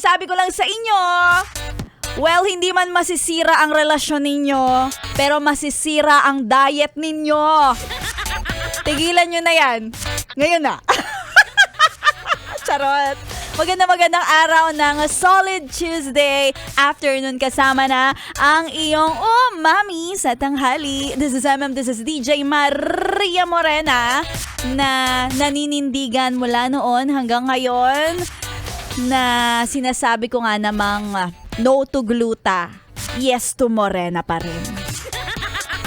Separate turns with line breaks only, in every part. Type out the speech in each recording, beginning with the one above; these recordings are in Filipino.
masasabi ko lang sa inyo, well, hindi man masisira ang relasyon ninyo, pero masisira ang diet ninyo. Tigilan nyo na yan. Ngayon na. Charot. Magandang araw ng Solid Tuesday afternoon, kasama na ang iyong mami sa tanghali. This is DJ Maria Morena na naninindigan mula noon hanggang ngayon na sinasabi ko nga namang no to gluta, yes to morena pa rin.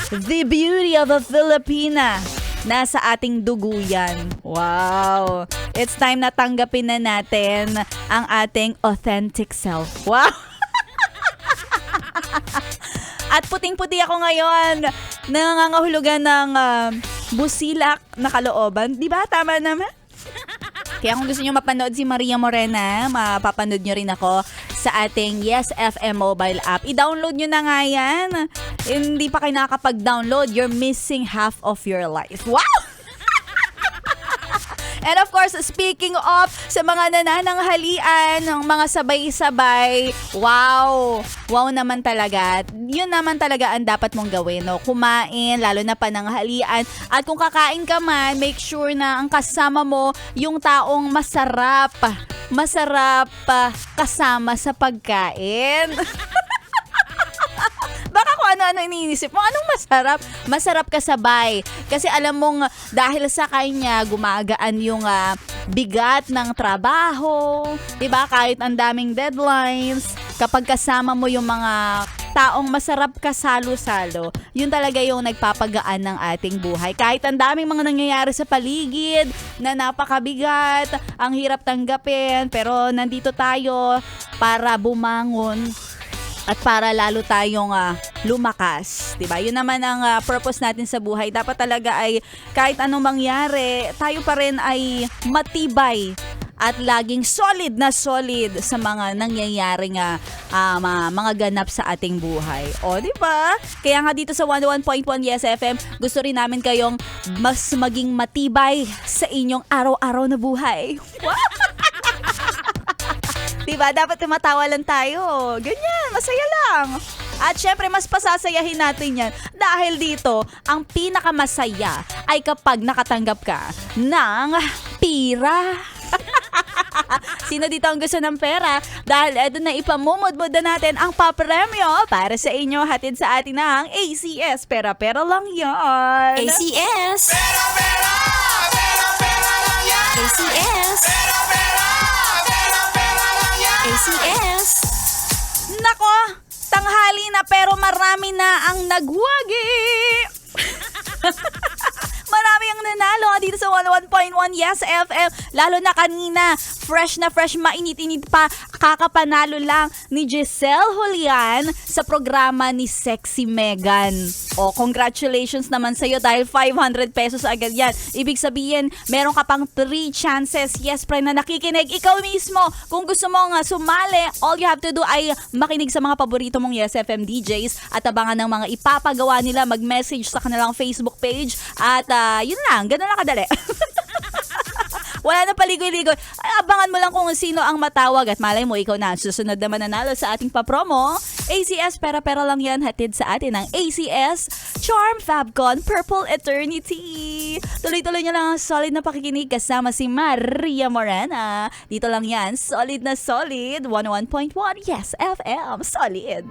The beauty of a Filipina, nasa ating dugo yan. Wow! It's time na tanggapin na natin ang ating authentic self. Wow! At puting-puti ako ngayon. Nangangahulugan ng busilak na kalooban. Di ba? Tama naman? Kaya kung gusto nyo mapanood si Maria Morena, mapapanood nyo rin ako sa ating Yes FM mobile app. I-download nyo na nga yan. Hindi pa kayo nakakapag-download, you're missing half of your life. Wow! And of course, speaking of sa mga nanananghalian, ng mga sabay-sabay, wow! Wow naman talaga. Yun naman talaga ang dapat mong gawin, no? Kumain, lalo na pananghalian. At kung kakain ka man, make sure na ang kasama mo yung taong masarap kasama sa pagkain. Baka kung ano-ano iniisip mo, anong masarap? Masarap kasabay. Kasi alam mong dahil sa kanya, gumagaan yung bigat ng trabaho. Diba? Kahit ang daming deadlines, kapag kasama mo yung mga taong masarap kasalo-salo, yun talaga yung nagpapagaan ng ating buhay. Kahit ang daming mga nangyayari sa paligid na napakabigat, ang hirap tanggapin, pero nandito tayo para bumangon at para lalo tayong lumakas, 'di ba? Yun naman ang purpose natin sa buhay. Dapat talaga ay kahit anong mangyari, tayo pa rin ay matibay at laging solid sa mga nangyayaring mga ganap sa ating buhay. O, 'di ba? Kaya nga dito sa 101.1 Yes FM, gusto rin namin kayong mas maging matibay sa inyong araw-araw na buhay. Diba? Dapat tumatawa lang tayo. Ganyan, masaya lang. At syempre, mas pasasayahin natin yan. Dahil dito, ang pinakamasaya ay kapag nakatanggap ka ng pira. Sino dito ang gusto ng pera? Dahil eto na ipamumudmud na natin ang papremyo para sa inyo, hatid sa atin ng ACS. Pera-pera lang yan.
ACS!
Pera-pera! Pera-pera lang yan!
ACS!
Pera-pera! Pera-pera lang yan!
ACS!
Nako, tanghali na pero marami na ang nagwagi. Marami ang nanalo dito sa 101.1 Yes FM. Lalo na kanina, fresh na fresh, mainit-init pa. Kakapanalo lang ni Giselle Julian sa programa ni Sexy Megan. O, congratulations naman sa'yo dahil 500 pesos agad yan. Ibig sabihin, meron ka pang 3 chances. Yes, friend, na nakikinig. Ikaw mismo, kung gusto mong sumali, all you have to do ay makinig sa mga paborito mong Yes FM DJs at abangan ng mga ipapagawa nila. Mag-message sa kanilang Facebook page at yun lang, ganun lang kadali. Wala na paligoy-ligoy. Abangan mo lang kung sino ang matawag at malay mo, ikaw na susunod na mananalo sa ating papromo. ACS, pera-pera lang yan, hatid sa atin ng ACS Charm Fabcon Purple Eternity. Tuloy-tuloy nyo lang ang solid na pakikinig kasama si Maria Morena. Dito lang yan, solid na solid. 101.1 Yes FM, solid.